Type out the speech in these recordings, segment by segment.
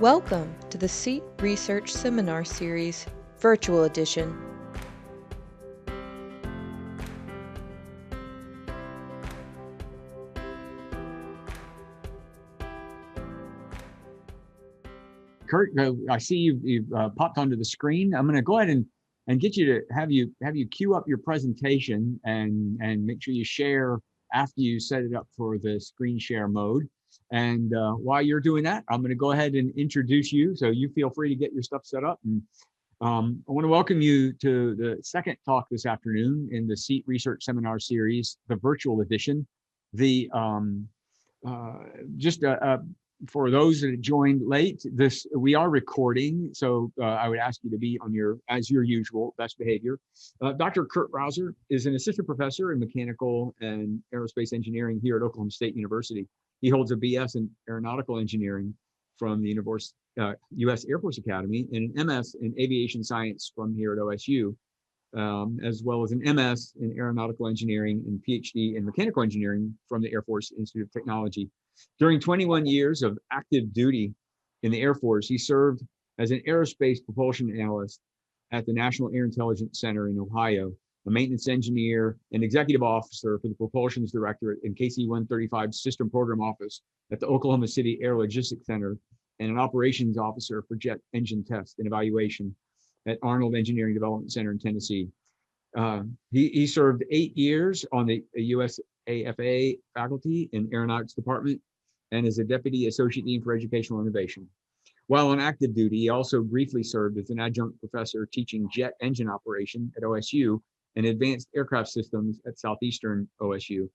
Welcome to the CEAT Research Seminar Series, Virtual Edition. Kurt, I see you've popped onto the screen. I'm going to go ahead and get you to have you queue up your presentation and make sure you share after you set it up for the screen share mode. And while you're doing that, I'm going to go ahead and introduce you. So you feel free to get your stuff set up. And I want to welcome you to the second talk this afternoon in the CEAT Research Seminar Series, the virtual edition. The for those that joined late, we are recording, so I would ask you to be on as your usual, best behavior. Dr. Kurt Rouser is an assistant professor in mechanical and aerospace engineering here at Oklahoma State University. He holds a BS in aeronautical engineering from the U.S. Air Force Academy and an MS in aviation science from here at OSU, as well as an MS in aeronautical engineering and PhD in mechanical engineering from the Air Force Institute of Technology. During 21 years of active duty in the Air Force, he served as an aerospace propulsion analyst at the National Air Intelligence Center in Ohio, a maintenance engineer and executive officer for the Propulsion's Directorate and KC-135 System Program Office at the Oklahoma City Air Logistics Center, and an operations officer for jet engine test and evaluation at Arnold Engineering Development Center in Tennessee. He served 8 years on the USAFA faculty in Aeronautics Department and is a Deputy Associate Dean for Educational Innovation. While on active duty, he also briefly served as an adjunct professor teaching jet engine operation at OSU and advanced aircraft systems at Southeastern OSU.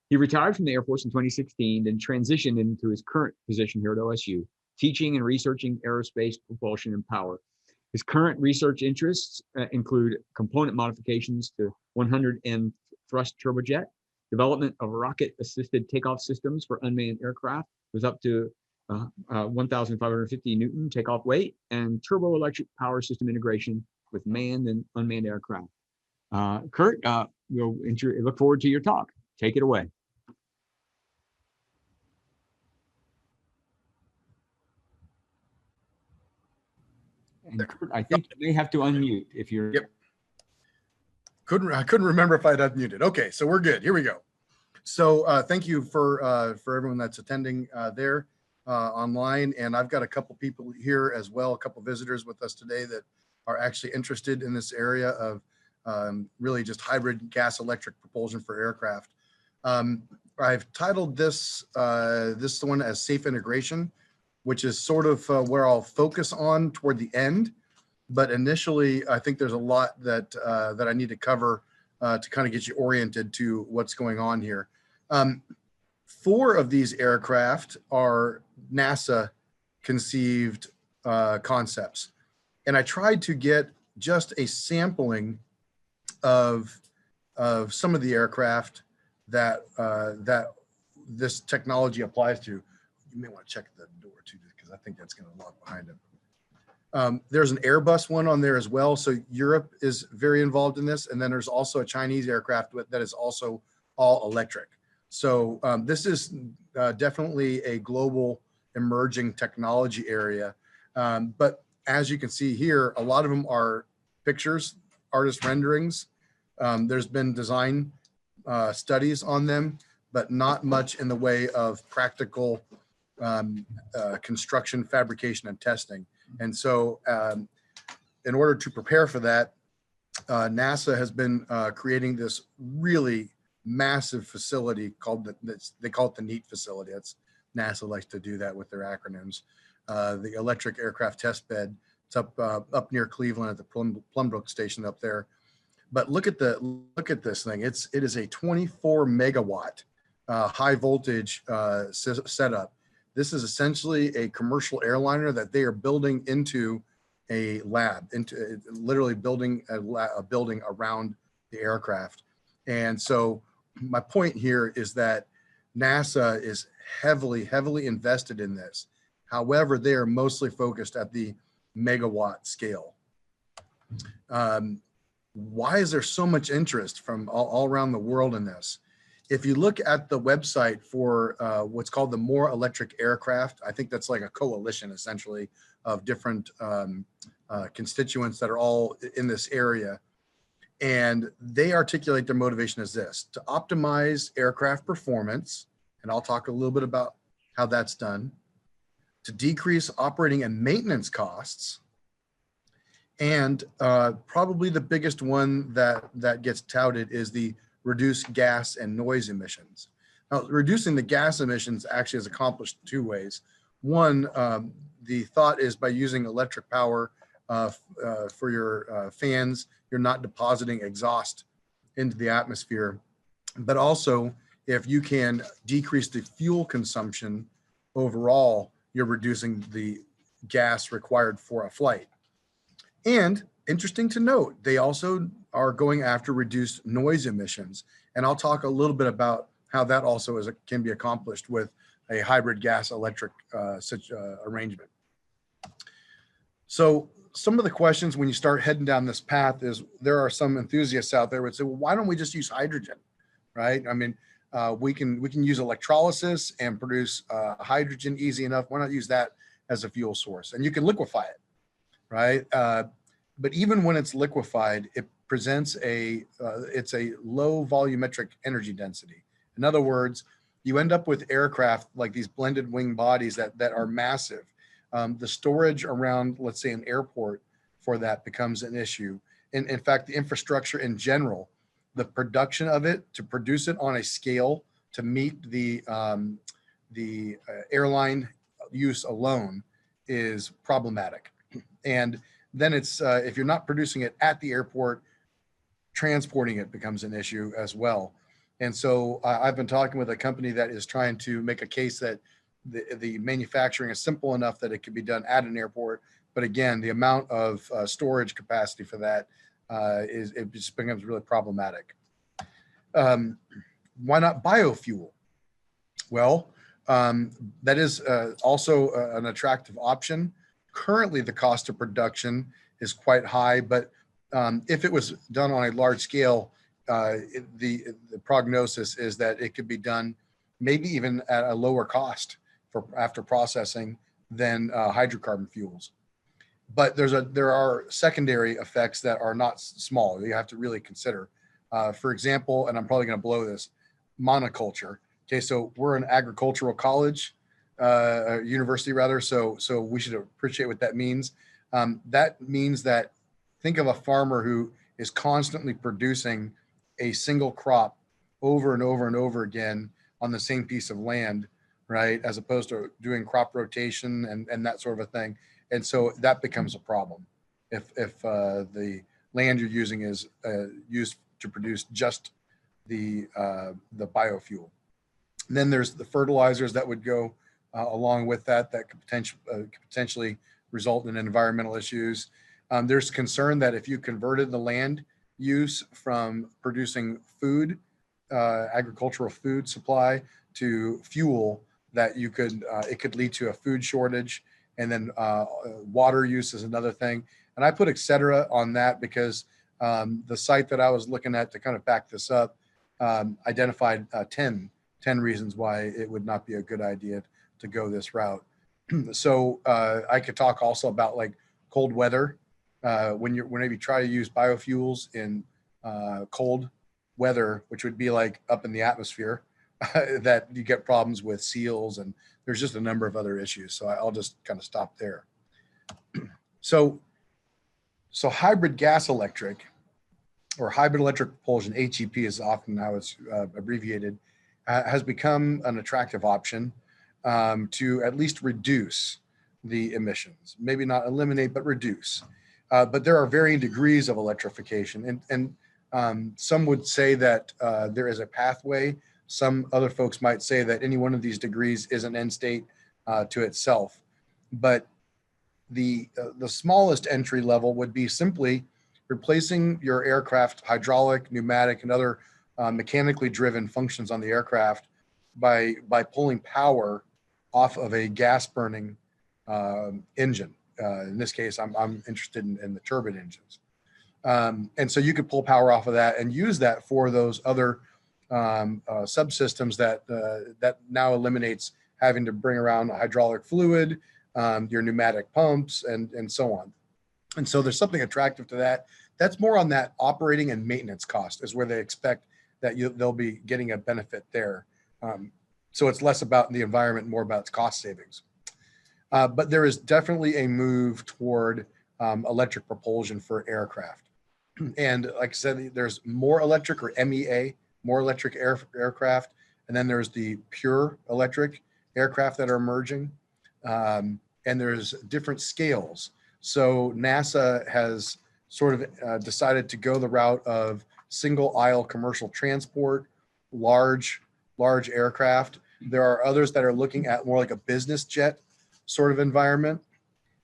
He retired from the Air Force in 2016 and transitioned into his current position here at OSU, teaching and researching aerospace propulsion and power. His current research interests include component modifications to 100M thrust turbojet, development of rocket-assisted takeoff systems for unmanned aircraft with up to 1,550 Newton takeoff weight, and turboelectric power system integration with manned and unmanned aircraft. Kurt, we'll look forward to your talk. Take it away. And Kurt, I think you may have to unmute if you're. Yep. I couldn't remember if I'd unmuted. Okay, so we're good. Here we go. So thank you for everyone that's attending there online, and I've got a couple people here as well, a couple visitors with us today that are actually interested in this area of really just hybrid gas electric propulsion for aircraft. I've titled this one as Safe Integration, which is sort of where I'll focus on toward the end. But initially, I think there's a lot that I need to cover to kind of get you oriented to what's going on here. 4 of these aircraft are NASA conceived concepts. And I tried to get just a sampling of some of the aircraft that this technology applies to. You may want to check the door too, because I think that's going to lock behind it. There's an Airbus one on there as well. So Europe is very involved in this. And then there's also a Chinese aircraft that is also all electric. So this is definitely a global emerging technology area. But as you can see here, a lot of them are pictures, artist renderings. There's been design studies on them, but not much in the way of practical construction, fabrication, and testing. And so in order to prepare for that, NASA has been creating this really massive facility called they call it the NEAT facility. That's NASA likes to do that with their acronyms. The Electric Aircraft Testbed. It's up near Cleveland at the Plumbrook station up there. But look at this thing. It is a 24 megawatt high voltage setup. This is essentially a commercial airliner that they are building into a lab, into literally building a building around the aircraft. And so my point here is that NASA is heavily invested in this. However, they are mostly focused at the megawatt scale. Why is there so much interest from all around the world in this? If you look at the website for what's called the More Electric Aircraft, I think that's like a coalition essentially of different constituents that are all in this area. And they articulate their motivation as this: to optimize aircraft performance, and I'll talk a little bit about how that's done, to decrease operating and maintenance costs, and probably the biggest one that gets touted is the reduce gas and noise emissions. Now, reducing the gas emissions actually is accomplished two ways. One, the thought is by using electric power for your fans, you're not depositing exhaust into the atmosphere. But also, if you can decrease the fuel consumption overall, you're reducing the gas required for a flight. And interesting to note, they also are going after reduced noise emissions. And I'll talk a little bit about how that also can be accomplished with a hybrid gas electric arrangement. So some of the questions when you start heading down this path is, there are some enthusiasts out there would say, well, why don't we just use hydrogen, right? I mean, we can use electrolysis and produce hydrogen easy enough. Why not use that as a fuel source? And you can liquefy it, right? But even when it's liquefied, it presents it's a low volumetric energy density. In other words, you end up with aircraft like these blended wing bodies that are massive. The storage around, let's say, an airport for that becomes an issue. In fact, the infrastructure in general, the production of it, to produce it on a scale to meet the airline use alone is problematic. And then it's, if you're not producing it at the airport, transporting it becomes an issue as well. And so I've been talking with a company that is trying to make a case that the manufacturing is simple enough that it can be done at an airport. But again, the amount of storage capacity for that it just becomes really problematic. Why not biofuel? Well, that is also an attractive option. Currently, the cost of production is quite high, but if it was done on a large scale, the prognosis is that it could be done maybe even at a lower cost after processing than hydrocarbon fuels. But there are secondary effects that are not small. You have to really consider. For example, and I'm probably going to blow this, monoculture. Okay, so we're an agricultural college, university rather. So we should appreciate what that means. That means that, think of a farmer who is constantly producing a single crop over and over and over again on the same piece of land, right? As opposed to doing crop rotation and that sort of a thing. And so that becomes a problem if the land you're using is used to produce just the biofuel. And then there's the fertilizers that would go along with that could potentially result in environmental issues. There's concern that if you converted the land use from producing food, agricultural food supply to fuel, that you could it could lead to a food shortage. And then water use is another thing. And I put et cetera on that because the site that I was looking at to kind of back this up identified 10 reasons why it would not be a good idea to go this route. So I could talk also about like cold weather. Whenever you try to use biofuels in cold weather, which would be like up in the atmosphere, that you get problems with seals, and there's just a number of other issues. So I'll just kind of stop there. So hybrid gas electric, or hybrid electric propulsion, HEP is often how it's abbreviated, has become an attractive option to at least reduce the emissions. Maybe not eliminate, but reduce. But there are varying degrees of electrification. And some would say that there is a pathway. Some other folks might say that any one of these degrees is an end state to itself. But the smallest entry level would be simply replacing your aircraft hydraulic, pneumatic, and other mechanically driven functions on the aircraft by pulling power off of a gas burning engine. In this case, I'm interested in the turbine engines. And so you could pull power off of that and use that for those other subsystems that now eliminates having to bring around hydraulic fluid, your pneumatic pumps, and so on. And so there's something attractive to that. That's more on that operating and maintenance cost is where they expect that they'll be getting a benefit there. So it's less about the environment, more about its cost savings. But there is definitely a move toward electric propulsion for aircraft. And like I said, there's more electric, or MEA, more electric aircraft. And then there's the pure electric aircraft that are emerging. And there's different scales. So NASA has sort of decided to go the route of single aisle commercial transport, large aircraft. There are others that are looking at more like a business jet sort of environment.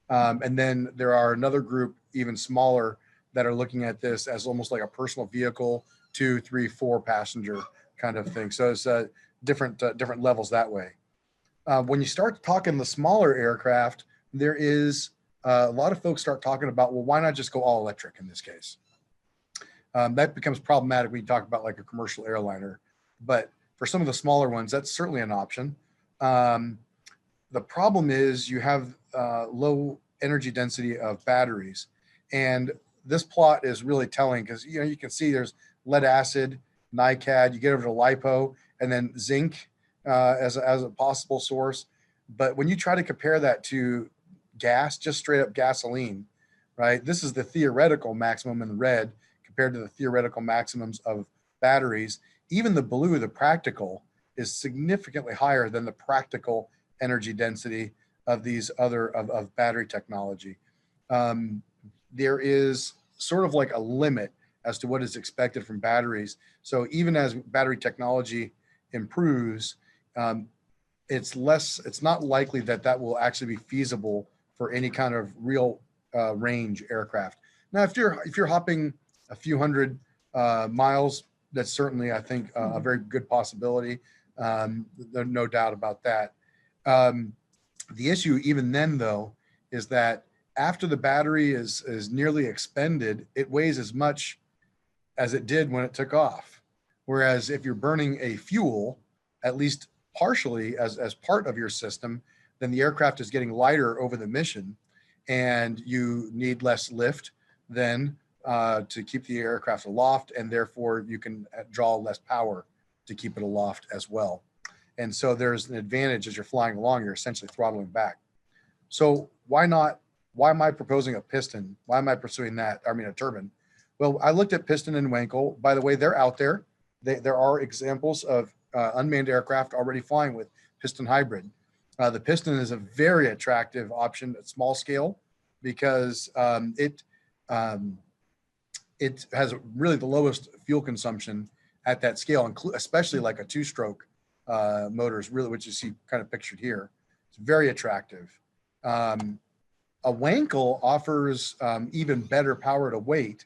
And then there are another group, even smaller, that are looking at this as almost like a personal vehicle, 2, 3, 4 passenger kind of thing. So it's different levels that way. When you start talking the smaller aircraft, there is a lot of folks start talking about, well, why not just go all electric in this case? That becomes problematic when you talk about like a commercial airliner. But for some of the smaller ones, that's certainly an option. The problem is you have low energy density of batteries. And this plot is really telling because, you know, you can see there's lead acid, NiCad, you get over to LiPo, and then zinc as a possible source. But when you try to compare that to gas, just straight up gasoline, right? This is the theoretical maximum in red compared to the theoretical maximums of batteries. Even the blue, the practical, is significantly higher than the practical energy density of these other of battery technology. There is sort of like a limit as to what is expected from batteries. So even as battery technology improves, it's not likely that will actually be feasible for any kind of real range aircraft. Now, if you're hopping a few hundred miles, that's certainly, I think, a very good possibility. There's no doubt about that. The issue even then, though, is that after the battery is nearly expended, it weighs as much as it did when it took off. Whereas if you're burning a fuel, at least partially as part of your system, then the aircraft is getting lighter over the mission, and you need less lift then to keep the aircraft aloft, and therefore you can draw less power to keep it aloft as well. And so there's an advantage as you're flying along, you're essentially throttling back. So why am I proposing a piston? Why am I pursuing that? I mean, a turbine. Well, I looked at piston and Wankel. By the way, they're out there. There are examples of unmanned aircraft already flying with piston hybrid. The piston is a very attractive option at small scale because it has really the lowest fuel consumption at that scale, especially like a 2-stroke motors, really, which you see kind of pictured here. It's very attractive. A Wankel offers even better power to weight,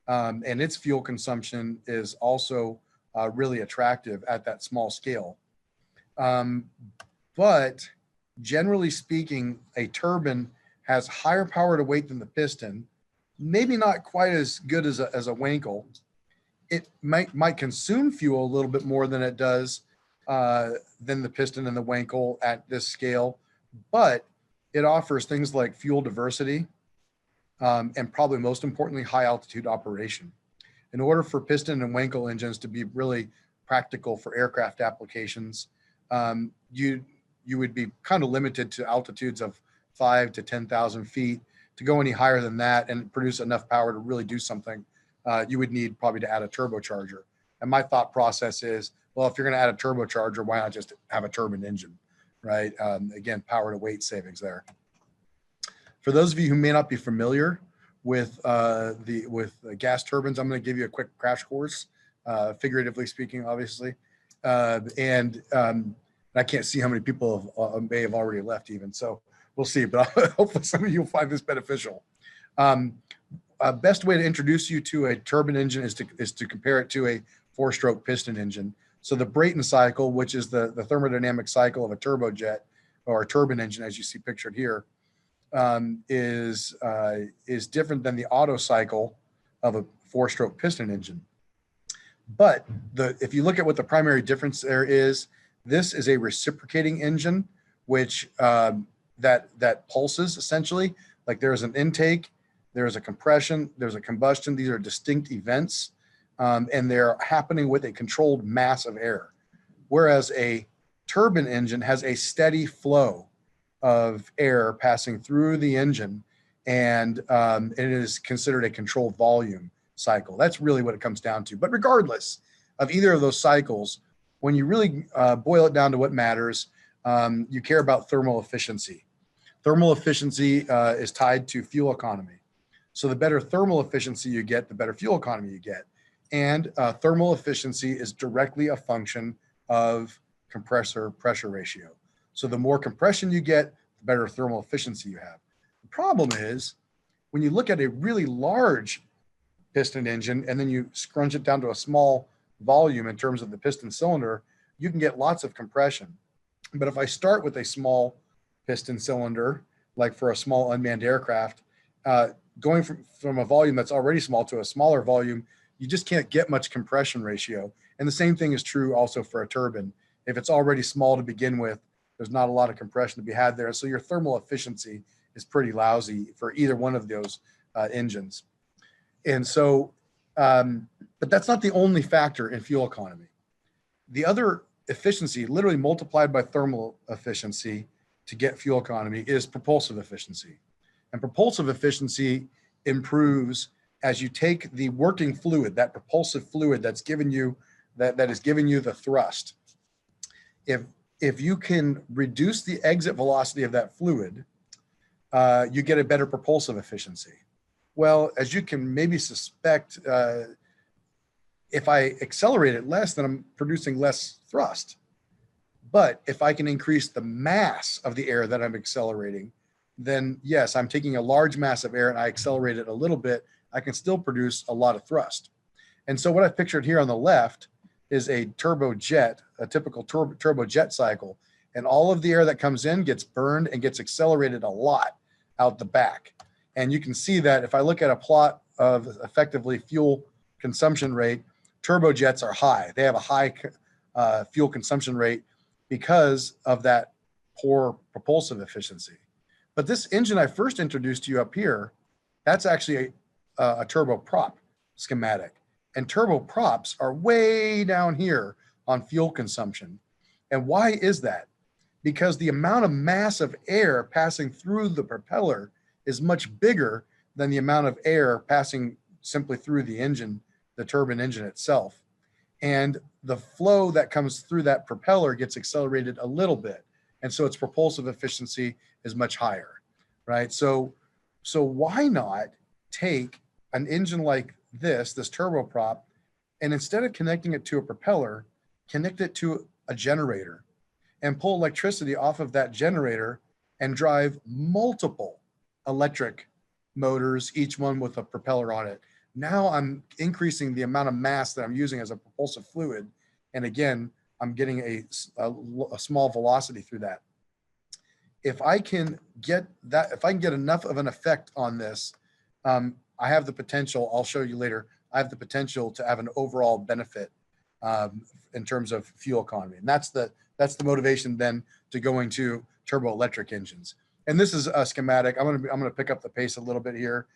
and its fuel consumption is also really attractive at that small scale. But generally speaking, a turbine has higher power to weight than the piston, maybe not quite as good as a Wankel. It might consume fuel a little bit more than it does than the piston and the Wankel at this scale, but it offers things like fuel diversity and probably most importantly, high altitude operation. In order for piston and Wankel engines to be really practical for aircraft applications, you would be kind of limited to altitudes of 5,000 to 10,000 feet. To go any higher than that and produce enough power to really do something, you would need probably to add a turbocharger. And my thought process is, well, if you're going to add a turbocharger, why not just have a turbine engine, right? Again, power to weight savings there. For those of you who may not be familiar with gas turbines, I'm going to give you a quick crash course, figuratively speaking, obviously. And I can't see how many people may have already left even, so we'll see. But hopefully some of you will find this beneficial. Best way to introduce you to a turbine engine is to compare it to a 4-stroke piston engine. So the Brayton cycle, which is the thermodynamic cycle of a turbojet or a turbine engine, as you see pictured here, is different than the Otto cycle of a 4-stroke piston engine. But if you look at what the primary difference there is, this is a reciprocating engine, which that pulses essentially. Like there's an intake, there's a compression, there's a combustion. These are distinct events, and they're happening with a controlled mass of air. Whereas a turbine engine has a steady flow of air passing through the engine, and it is considered a controlled volume cycle. That's really what it comes down to. But regardless of either of those cycles, when you really boil it down to what matters, you care about thermal efficiency. Thermal efficiency is tied to fuel economy. So the better thermal efficiency you get, the better fuel economy you get. And thermal efficiency is directly a function of compressor pressure ratio. So the more compression you get, the better thermal efficiency you have. The problem is when you look at a really large piston engine and then you scrunch it down to a small volume in terms of the piston cylinder, you can get lots of compression. But if I start with a small piston cylinder, like for a small unmanned aircraft, going from a volume that's already small to a smaller volume, you just can't get much compression ratio. And the same thing is true also for a turbine. If it's already small to begin with, there's not a lot of compression to be had there. So your thermal efficiency is pretty lousy for either one of those engines. And so, but that's not the only factor in fuel economy. The other efficiency, literally multiplied by thermal efficiency to get fuel economy, is propulsive efficiency. And propulsive efficiency improves as you take the working fluid, that propulsive fluid that's given you, that is giving you the thrust. If you can reduce the exit velocity of that fluid, you get a better propulsive efficiency. Well, as you can maybe suspect, if I accelerate it less, then I'm producing less thrust. But if I can increase the mass of the air that I'm accelerating, then yes, I'm taking a large mass of air and I accelerate it a little bit, I can still produce a lot of thrust. And so what I've pictured here on the left is a turbojet, a typical turbojet cycle. And all of the air that comes in gets burned and gets accelerated a lot out the back. And you can see that if I look at a plot of effectively fuel consumption rate, turbojets are high. They have a high fuel consumption rate because of that poor propulsive efficiency. But this engine I first introduced to you up here, that's actually a turboprop schematic. And turboprops are way down here on fuel consumption. And why is that? Because the amount of mass of air passing through the propeller is much bigger than the amount of air passing simply through the engine, the turbine engine itself. And the flow that comes through that propeller gets accelerated a little bit. And so its propulsive efficiency is much higher, right? So why not take an engine like this turboprop, and instead of connecting it to a propeller, connect it to a generator and pull electricity off of that generator and drive multiple electric motors, each one with a propeller on it. Now I'm increasing the amount of mass that I'm using as a propulsive fluid. And again, I'm getting a small velocity through that. If I can get enough of an effect on this, I have the potential, I'll show you later, I have the potential to have an overall benefit in terms of fuel economy. And that's the motivation then to going to turboelectric engines. And this is a schematic. I'm gonna pick up the pace a little bit here.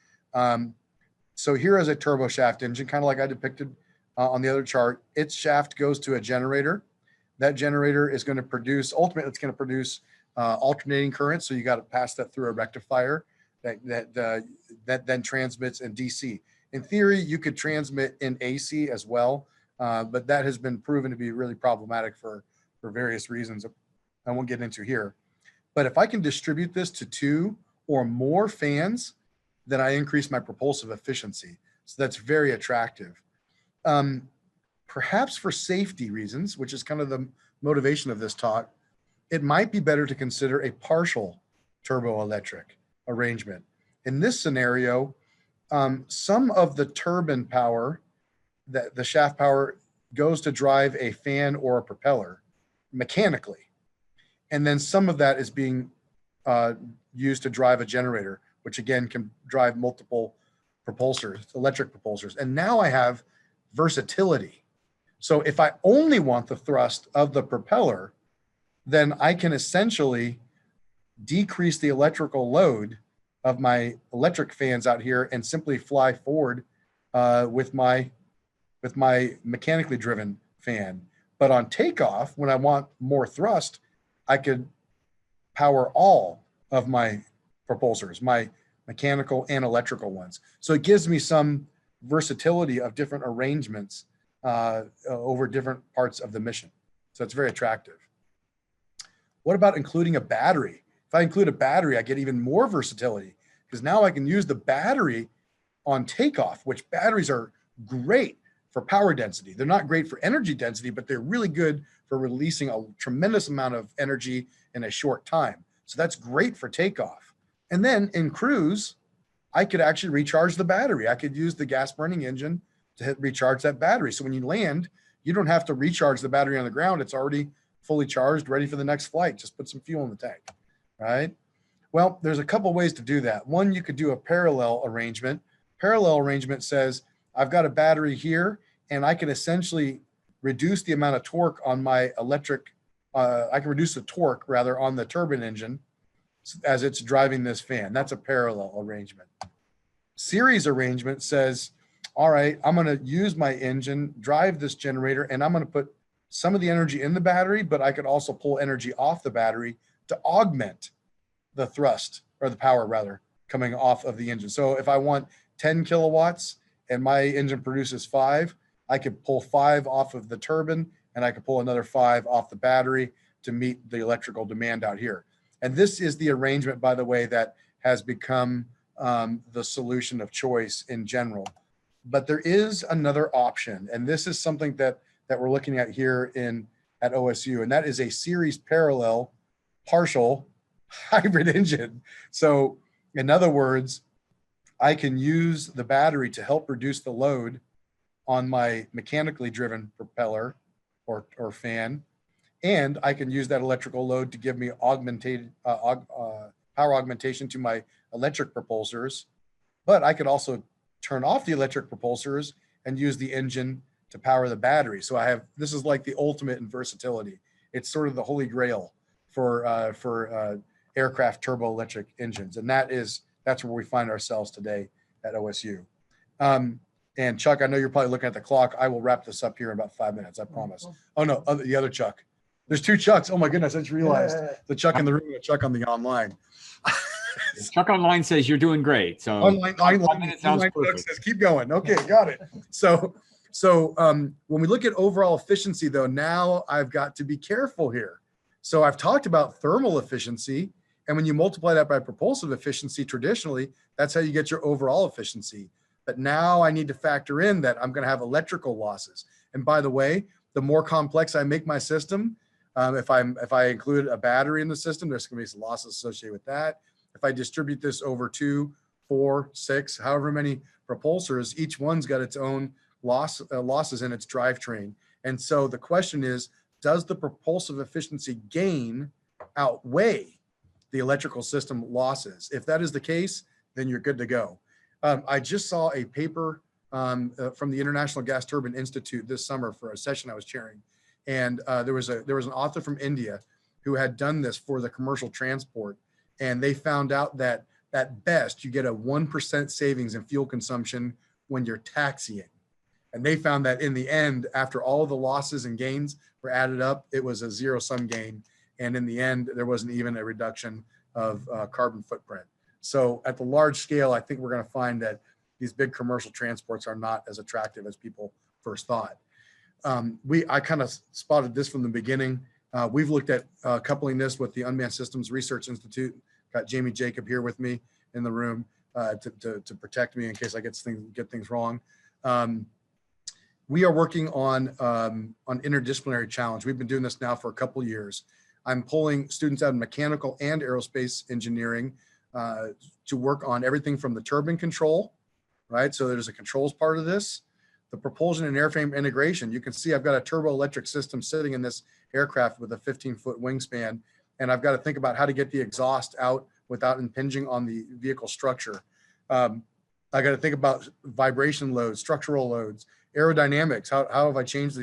So here is a turbo shaft engine, kind of like I depicted on the other chart. Its shaft goes to a generator. That generator is going to produce, ultimately it's going to produce alternating current. So you got to pass that through a rectifier that then transmits in DC. In theory, you could transmit in AC as well, but that has been proven to be really problematic for various reasons I won't get into here. But if I can distribute this to 2 or more fans, then I increase my propulsive efficiency. So that's very attractive. Perhaps for safety reasons, which is kind of the motivation of this talk, it might be better to consider a partial turboelectric arrangement. In this scenario, some of the turbine power, the shaft power, goes to drive a fan or a propeller mechanically. And then some of that is being used to drive a generator, which again can drive multiple propulsors, electric propulsors. And now I have versatility. So if I only want the thrust of the propeller, then I can essentially decrease the electrical load of my electric fans out here and simply fly forward with my mechanically driven fan. But on takeoff, when I want more thrust, I could power all of my propulsors, my mechanical and electrical ones. So it gives me some versatility of different arrangements over different parts of the mission. So it's very attractive. What about including a battery? If I include a battery, I get even more versatility because now I can use the battery on takeoff, which batteries are great for power density. They're not great for energy density, but they're really good for releasing a tremendous amount of energy in a short time. So that's great for takeoff. And then in cruise, I could actually recharge the battery. I could use the gas burning engine to recharge that battery. So when you land, you don't have to recharge the battery on the ground. It's already fully charged, ready for the next flight. Just put some fuel in the tank, right? Well, there's a couple ways to do that. One, you could do a parallel arrangement. Parallel arrangement says, I've got a battery here, and I can essentially reduce the amount of torque on my electric, I can reduce the torque rather on the turbine engine as it's driving this fan. That's a parallel arrangement. Series arrangement says, all right, I'm going to use my engine, drive this generator, and I'm going to put some of the energy in the battery, but I could also pull energy off the battery to augment the thrust, or the power rather, coming off of the engine. So if I want 10 kilowatts and my engine produces 5, I could pull 5 off of the turbine and I could pull another 5 off the battery to meet the electrical demand out here. And this is the arrangement, by the way, that has become the solution of choice in general. But there is another option, and this is something that we're looking at here at OSU, and that is a series parallel partial hybrid engine. So in other words, I can use the battery to help reduce the load on my mechanically driven propeller or fan, and I can use that electrical load to give me augmented power augmentation to my electric propulsors. But I could also turn off the electric propulsors and use the engine to power the battery. So this is like the ultimate in versatility. It's sort of the holy grail for aircraft turboelectric engines, and that's where we find ourselves today at OSU. And Chuck, I know you're probably looking at the clock. I will wrap this up here in about 5 minutes, I promise. Oh no, the other Chuck. There's 2 Chucks. Oh my goodness, I just realized the Chuck in the room and the Chuck on the online. Chuck online says you're doing great. So online 5 minutes sounds perfect. Says keep going. Okay, got it. So when we look at overall efficiency, though, now I've got to be careful here. So I've talked about thermal efficiency, and when you multiply that by propulsive efficiency, traditionally, that's how you get your overall efficiency. But now I need to factor in that I'm going to have electrical losses. And by the way, the more complex I make my system, if I include a battery in the system, there's going to be some losses associated with that. If I distribute this over 2, 4, 6, however many propulsors, each one's got its own losses in its drivetrain. And so the question is, does the propulsive efficiency gain outweigh the electrical system losses? If that is the case, then you're good to go. I just saw a paper from the International Gas Turbine Institute this summer for a session I was chairing. And there was an author from India who had done this for the commercial transport. And they found out that at best, you get a 1% savings in fuel consumption when you're taxiing. And they found that in the end, after all the losses and gains were added up, it was a zero-sum gain. And in the end, there wasn't even a reduction of carbon footprint. So at the large scale, I think we're going to find that these big commercial transports are not as attractive as people first thought. I kind of spotted this from the beginning. We've looked at coupling this with the Unmanned Systems Research Institute. Got Jamie Jacob here with me in the room to protect me in case I get things wrong. We are working on interdisciplinary challenge. We've been doing this now for a couple of years. I'm pulling students out of mechanical and aerospace engineering to work on everything from the turbine control, right? So there's a controls part of this, the propulsion and airframe integration. You can see I've got a turboelectric system sitting in this aircraft with a 15-foot wingspan, and I've got to think about how to get the exhaust out without impinging on the vehicle structure. I got to think about vibration loads, structural loads, aerodynamics. How have I changed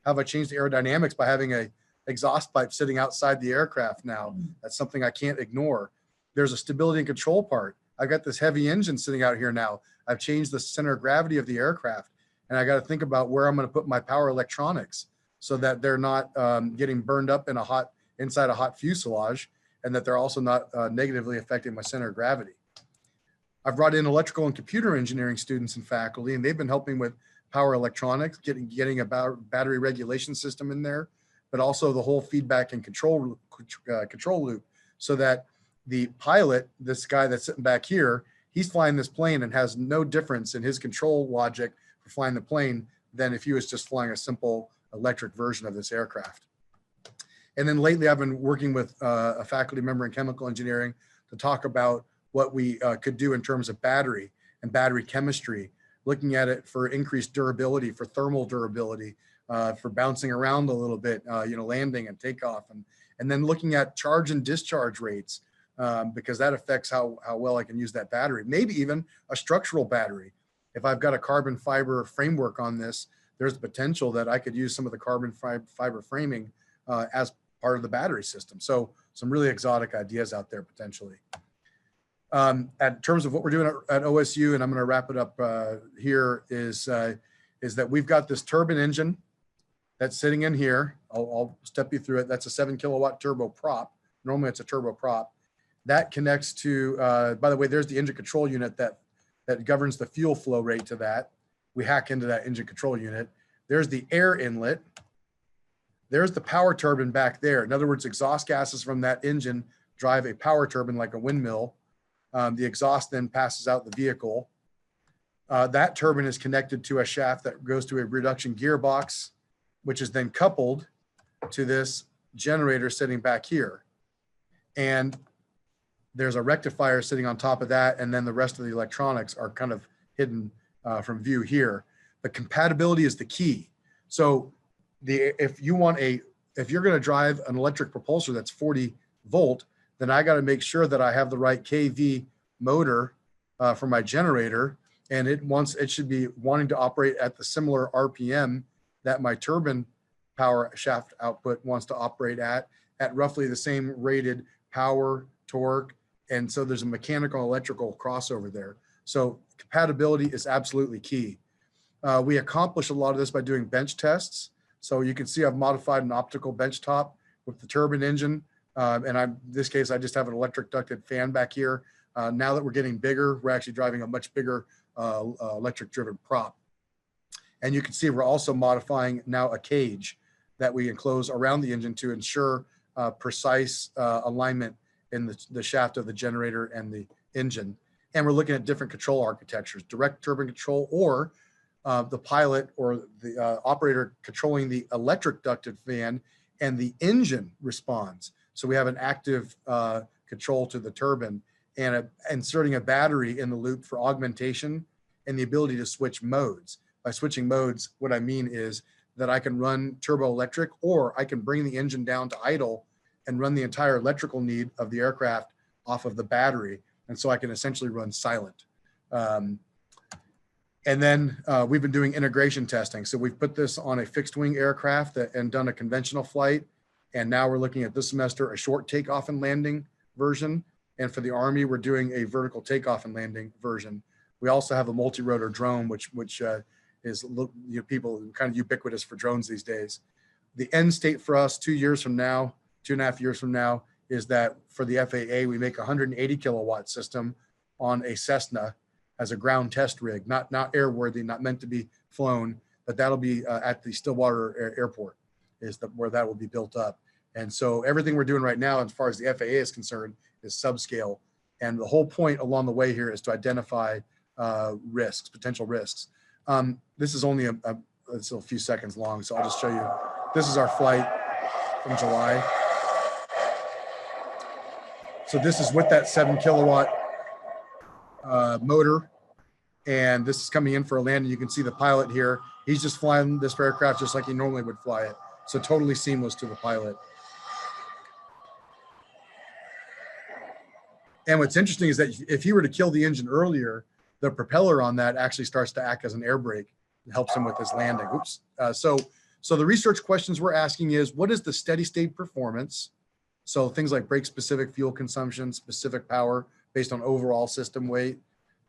How have I changed the aerodynamics by having a exhaust pipe sitting outside the aircraft now? That's something I can't ignore. There's a stability and control part. I've got this heavy engine sitting out here now. I've changed the center of gravity of the aircraft, and I got to think about where I'm going to put my power electronics so that they're not getting burned up in inside a hot fuselage, and that they're also not negatively affecting my center of gravity. I've brought in electrical and computer engineering students and faculty, and they've been helping with power electronics, getting a battery regulation system in there, but also the whole feedback and control loop, so that the pilot, this guy that's sitting back here, he's flying this plane and has no difference in his control logic for flying the plane than if he was just flying a simple electric version of this aircraft. And then lately I've been working with a faculty member in chemical engineering to talk about what we could do in terms of battery and battery chemistry, looking at it for increased durability, for thermal durability, for bouncing around a little bit, landing and takeoff, and then looking at charge and discharge rates, because that affects how well I can use that battery. Maybe even a structural battery. If I've got a carbon fiber framework on this, there's the potential that I could use some of the carbon fiber framing as part of the battery system. So some really exotic ideas out there potentially. In terms of what we're doing at OSU, and I'm going to wrap it up here, is that we've got this turbine engine that's sitting in here. I'll step you through it. That's a 7 kilowatt turbo prop. Normally it's a turbo prop. That connects to, by the way, there's the engine control unit that governs the fuel flow rate to that. We hack into that engine control unit. There's the air inlet. There's the power turbine back there. In other words, exhaust gases from that engine drive a power turbine like a windmill. The exhaust then passes out the vehicle. That turbine is connected to a shaft that goes to a reduction gearbox, which is then coupled to this generator sitting back here. And there's a rectifier sitting on top of that, and then the rest of the electronics are kind of hidden from view here. But compatibility is the key. So if you're going to drive an electric propulsor that's 40 volt, then I got to make sure that I have the right kV motor for my generator, and it should be wanting to operate at the similar RPM that my turbine power shaft output wants to operate at roughly the same rated power, torque, and so there's a mechanical electrical crossover there. So compatibility is absolutely key. We accomplish a lot of this by doing bench tests. So you can see I've modified an optical bench top with the turbine engine. And in this case, I just have an electric ducted fan back here. Now that we're getting bigger, we're actually driving a much bigger electric driven prop. And you can see we're also modifying now a cage that we enclose around the engine to ensure precise alignment in the shaft of the generator and the engine. And we're looking at different control architectures, direct turbine control, or the pilot or the operator controlling the electric ducted fan, and the engine responds. So we have an active control to the turbine, and inserting a battery in the loop for augmentation and the ability to switch modes. By switching modes, what I mean is that I can run turboelectric, or I can bring the engine down to idle and run the entire electrical need of the aircraft off of the battery. And so I can essentially run silent. And then we've been doing integration testing. So we've put this on a fixed wing aircraft and done a conventional flight. And now we're looking at this semester a short takeoff and landing version. And for the Army, we're doing a vertical takeoff and landing version. We also have a multi-rotor drone, which is people kind of ubiquitous for drones these days. The end state for us 2 years from now, 2.5 years from now, is that for the FAA, we make a 180 kilowatt system on a Cessna as a ground test rig, not airworthy, not meant to be flown, but that'll be at the Stillwater Airport where that will be built up. And so everything we're doing right now, as far as the FAA is concerned, is subscale. And the whole point along the way here is to identify risks, potential risks. This is only it's a few seconds long, so I'll just show you. This is our flight from July. So this is with that 7 kilowatt motor, and this is coming in for a landing. You can see the pilot here. He's just flying this aircraft just like he normally would fly it. So totally seamless to the pilot. And what's interesting is that if he were to kill the engine earlier, the propeller on that actually starts to act as an air brake. It helps him with his landing. Oops. So So the research questions we're asking is, what is the steady state performance? So things like brake specific fuel consumption, specific power based on overall system weight.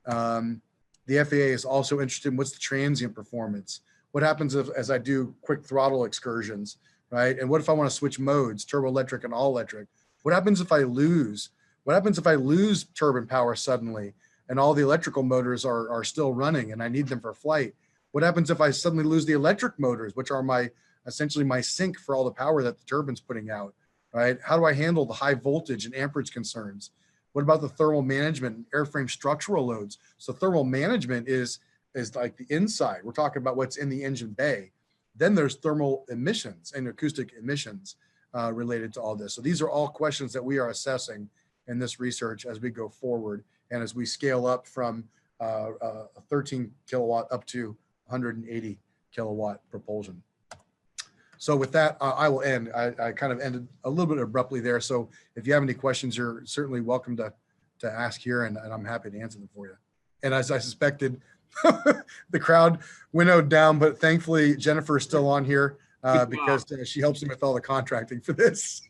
The FAA is also interested in what's the transient performance? What happens if, as I do quick throttle excursions, right? And what if I want to switch modes, turboelectric and all electric? What happens if I lose? What happens if I lose turbine power suddenly and all the electrical motors are still running and I need them for flight? What happens if I suddenly lose the electric motors, which are essentially my sink for all the power that the turbine's putting out, right? How do I handle the high voltage and amperage concerns? What about the thermal management and airframe structural loads? So thermal management is like the inside. We're talking about what's in the engine bay. Then there's thermal emissions and acoustic emissions related to all this. So these are all questions that we are assessing in this research as we go forward and as we scale up from a 13 kilowatt up to 180 kilowatt propulsion. So with that, I will end. I kind of ended a little bit abruptly there. So if you have any questions, you're certainly welcome to ask here, and I'm happy to answer them for you. And as I suspected, the crowd winnowed down, but thankfully Jennifer is still on here because she helps me with all the contracting for this.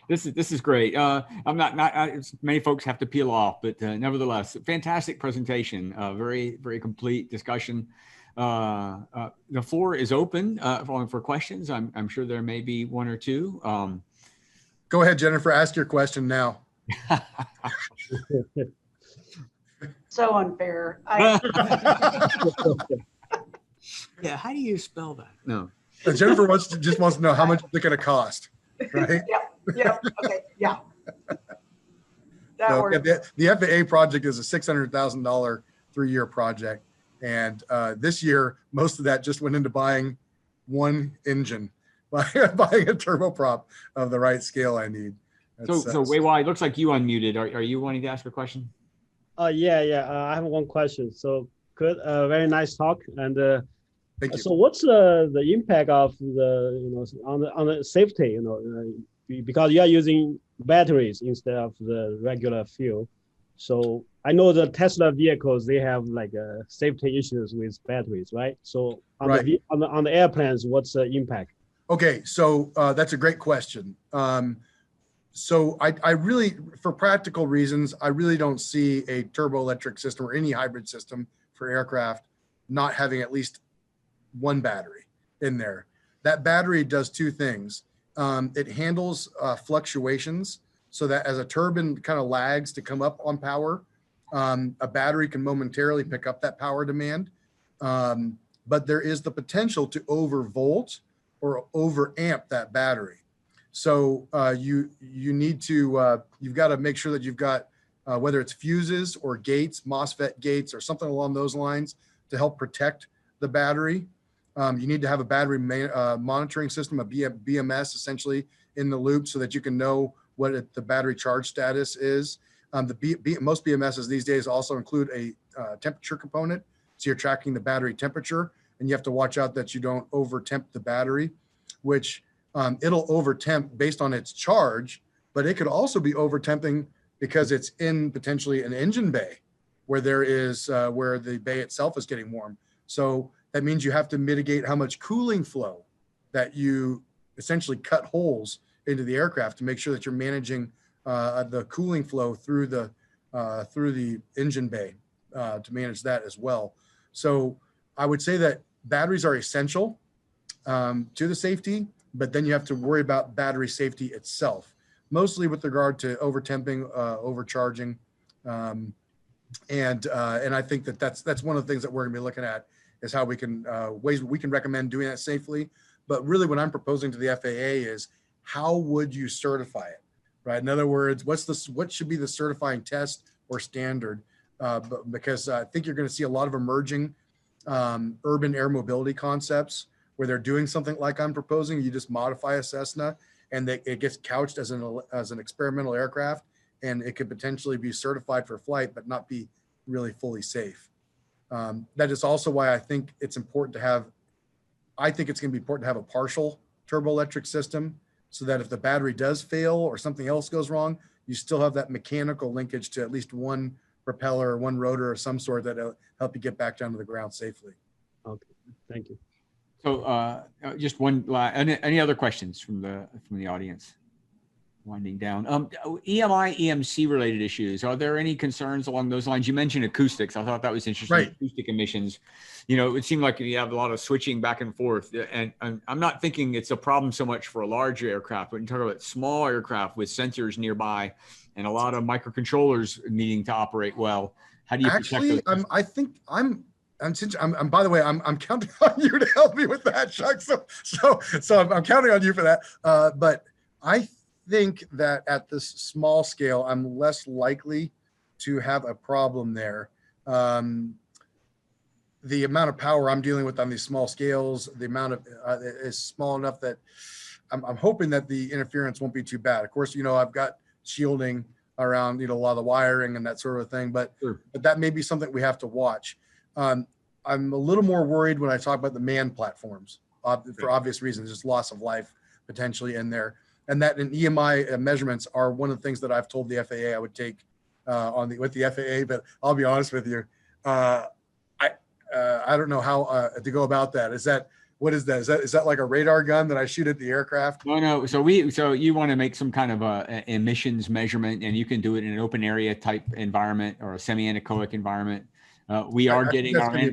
This is great. I'm not many folks have to peel off, but nevertheless, fantastic presentation. Very, very complete discussion. The floor is open for questions. I'm sure there may be one or two. Go ahead, Jennifer, ask your question now. So unfair. Yeah, how do you spell that? No. Jennifer just wants to know how much it's going to cost, right? Yeah. Okay. Yeah. So, the FAA project is a $600,000 3-year project. And this year, most of that just went into buying one engine, buying a turboprop of the right scale I need. So Wei, it looks like you unmuted. Are you wanting to ask a question? Yeah. I have one question. So good, very nice talk. And thank you. So what's the impact of the on the safety? Because you are using batteries instead of the regular fuel. So I know the Tesla vehicles, they have like safety issues with batteries, right? So on the airplanes, what's the impact? Okay, so that's a great question. So I really, for practical reasons, I really don't see a turboelectric system or any hybrid system for aircraft not having at least one battery in there. That battery does two things. It handles fluctuations, so that as a turbine kind of lags to come up on power, a battery can momentarily pick up that power demand. But there is the potential to overvolt or overamp that battery. So you need to, you've got to make sure that you've got, whether it's fuses or gates, MOSFET gates or something along those lines to help protect the battery. You need to have a battery monitoring system, a BMS essentially in the loop so that you can know what the battery charge status is. Most BMSs these days also include a temperature component. So you're tracking the battery temperature and you have to watch out that you don't over temp the battery, which it'll over temp based on its charge, but it could also be over temping because it's in potentially an engine bay where there is, where the bay itself is getting warm. So that means you have to mitigate how much cooling flow that you essentially cut holes into the aircraft to make sure that you're managing the cooling flow through the engine bay to manage that as well. So I would say that batteries are essential to the safety, but then you have to worry about battery safety itself, mostly with regard to overtemping, overcharging, and I think that that's one of the things that we're going to be looking at is how we can ways we can recommend doing that safely. But really, what I'm proposing to the FAA is how would you certify it, right? In other words, what should be the certifying test or standard? Because I think you're going to see a lot of emerging urban air mobility concepts where they're doing something like I'm proposing. You just modify a Cessna and it gets couched as an experimental aircraft, and it could potentially be certified for flight, but not be really fully safe. That is also why I think it's important to have, I think it's going to be important to have a partial turboelectric system so that if the battery does fail or something else goes wrong, you still have that mechanical linkage to at least one propeller or one rotor of some sort that'll help you get back down to the ground safely. Okay, thank you. So just one, any other questions from the audience? Winding down. EMI, EMC related issues. Are there any concerns along those lines? You mentioned acoustics. I thought that was interesting. Right. Acoustic emissions. You know, it seemed like you have a lot of switching back and forth. And I'm not thinking it's a problem so much for a large aircraft, but you talk about small aircraft with sensors nearby and a lot of microcontrollers needing to operate well. How do you Actually, protect those? I'm by the way, I'm counting on you to help me with that, Chuck. So I'm counting on you for that. But I think that at this small scale, I'm less likely to have a problem there. The amount of power I'm dealing with on these small scales, the amount of is small enough that I'm hoping that the interference won't be too bad. Of course, you know, I've got shielding around, you know, a lot of the wiring and that sort of thing, but that may be something we have to watch. I'm a little more worried when I talk about the manned platforms for obvious reasons, just loss of life potentially in there. And that in EMI measurements are one of the things that I've told the FAA I would take with the FAA, but I'll be honest with you. I don't know how to go about that. What is that? Is that like a radar gun that I shoot at the aircraft? No. So you want to make some kind of a emissions measurement, and you can do it in an open area type environment or a semi-anechoic environment. We are getting our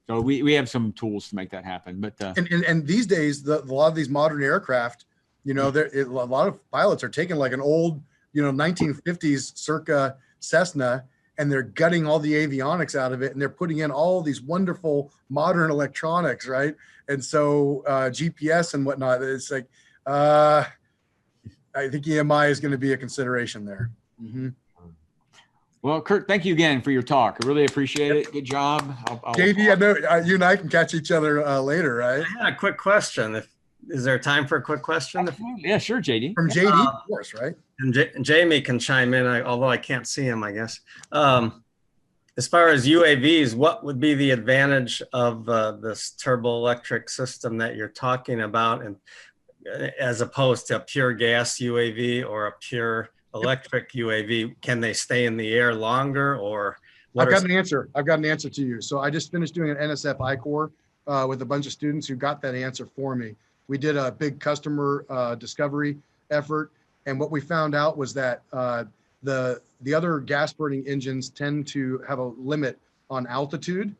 so we have some tools to make that happen. But and these days, a lot of these modern aircraft, you know, a lot of pilots are taking like an old, you know, 1950s circa Cessna, and they're gutting all the avionics out of it, and they're putting in all these wonderful modern electronics, right? And so GPS and whatnot. It's like I think EMI is going to be a consideration there. Mm-hmm. Well, Kurt, thank you again for your talk. I really appreciate it. Good job. JD, I know you and I can catch each other later, right? I had a quick question. Is there time for a quick question? Yeah, sure, JD. From JD, of course, right? And Jamie can chime in, although I can't see him, I guess. As far as UAVs, what would be the advantage of this turboelectric system that you're talking about, and as opposed to a pure gas UAV or a pure electric UAV? Can they stay in the air longer, or I've got an answer. I've got an answer to you. So I just finished doing an NSF I-Corps with a bunch of students who got that answer for me. We did a big customer discovery effort, and what we found out was that the other gas burning engines tend to have a limit on altitude,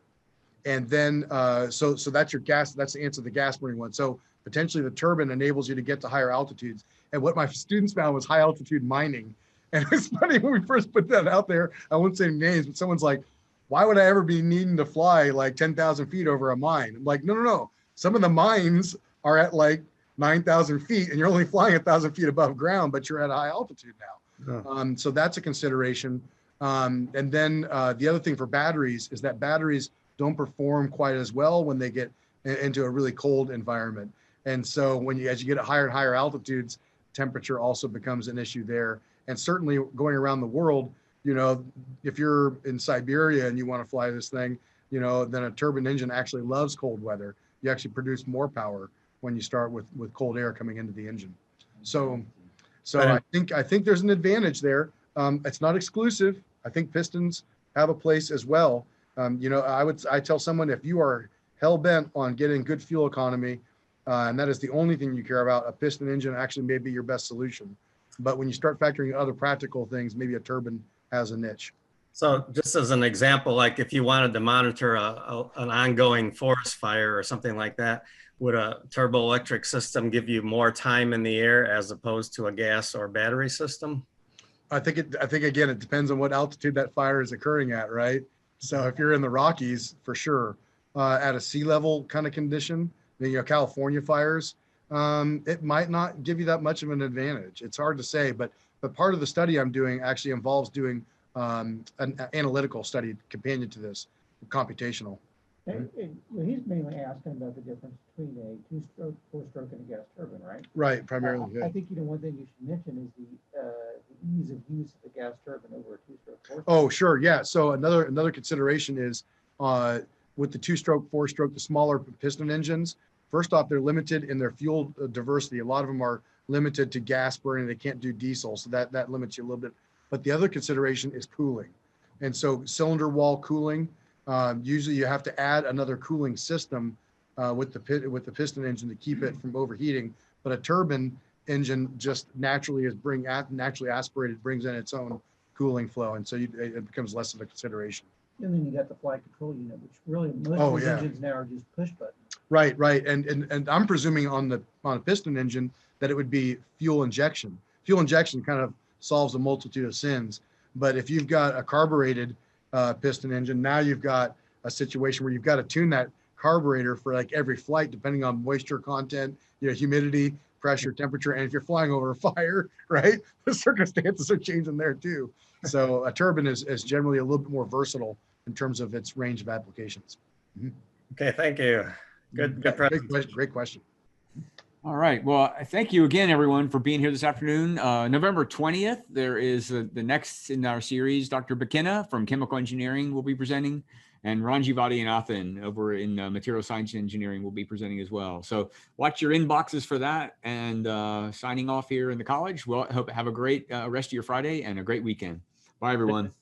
and then so that's your gas. That's the answer to the gas burning one. So potentially the turbine enables you to get to higher altitudes. And what my students found was high altitude mining. And it's funny when we first put that out there, I won't say names, but someone's like, why would I ever be needing to fly like 10,000 feet over a mine? I'm like, no. Some of the mines are at like 9,000 feet and you're only flying 1,000 feet above ground, but you're at a high altitude now. Oh. So that's a consideration. And then the other thing for batteries is that batteries don't perform quite as well when they get into a really cold environment. And so as you get at higher and higher altitudes, temperature also becomes an issue there. And certainly going around the world, you know, if you're in Siberia and you want to fly this thing, you know, then a turbine engine actually loves cold weather. You actually produce more power when you start with cold air coming into the engine. So I think there's an advantage there. It's not exclusive. I think pistons have a place as well. You know, I tell someone, if you are hell bent on getting good fuel economy, and that is the only thing you care about, a piston engine actually may be your best solution. But when you start factoring other practical things, maybe a turbine has a niche. So just as an example, like if you wanted to monitor an ongoing forest fire or something like that, would a turboelectric system give you more time in the air as opposed to a gas or battery system? I think again, it depends on what altitude that fire is occurring at, right? So if you're in the Rockies, for sure, at a sea level kind of condition, you know, California fires, it might not give you that much of an advantage. It's hard to say, but part of the study I'm doing actually involves doing an analytical study companion to this, computational. He's mainly asking about the difference between a two-stroke, four-stroke, and a gas turbine, right? Right, primarily. I think, you know, one thing you should mention is the ease of use of the gas turbine over a two-stroke, four-stroke. Oh, sure, yeah. So another consideration is with the two-stroke, four-stroke, the smaller piston engines. First off, they're limited in their fuel diversity. A lot of them are limited to gas burning. They can't do diesel, so that limits you a little bit. But the other consideration is cooling. And so cylinder wall cooling, usually you have to add another cooling system with the piston engine to keep it from overheating, but a turbine engine just naturally naturally aspirated, brings in its own cooling flow, and so it becomes less of a consideration. And then you got the flight control unit, which really most Oh, of these yeah. engines now are just push button. Right, and I'm presuming on a piston engine that it would be fuel injection. Fuel injection kind of solves a multitude of sins, but if you've got a carbureted piston engine, now you've got a situation where you've got to tune that carburetor for like every flight, depending on moisture content, humidity, pressure, temperature, and if you're flying over a fire, right, the circumstances are changing there too. So a turbine is generally a little bit more versatile in terms of its range of applications. Okay, thank you. Good Great question. All right. Well, thank you again, everyone, for being here this afternoon. November 20th, there is the next in our series. Dr. McKenna from Chemical Engineering will be presenting, and Ranji Vaidyanathan over in Material Science Engineering will be presenting as well. So watch your inboxes for that. And signing off here in the college. Well, I hope have a great rest of your Friday and a great weekend. Bye, everyone.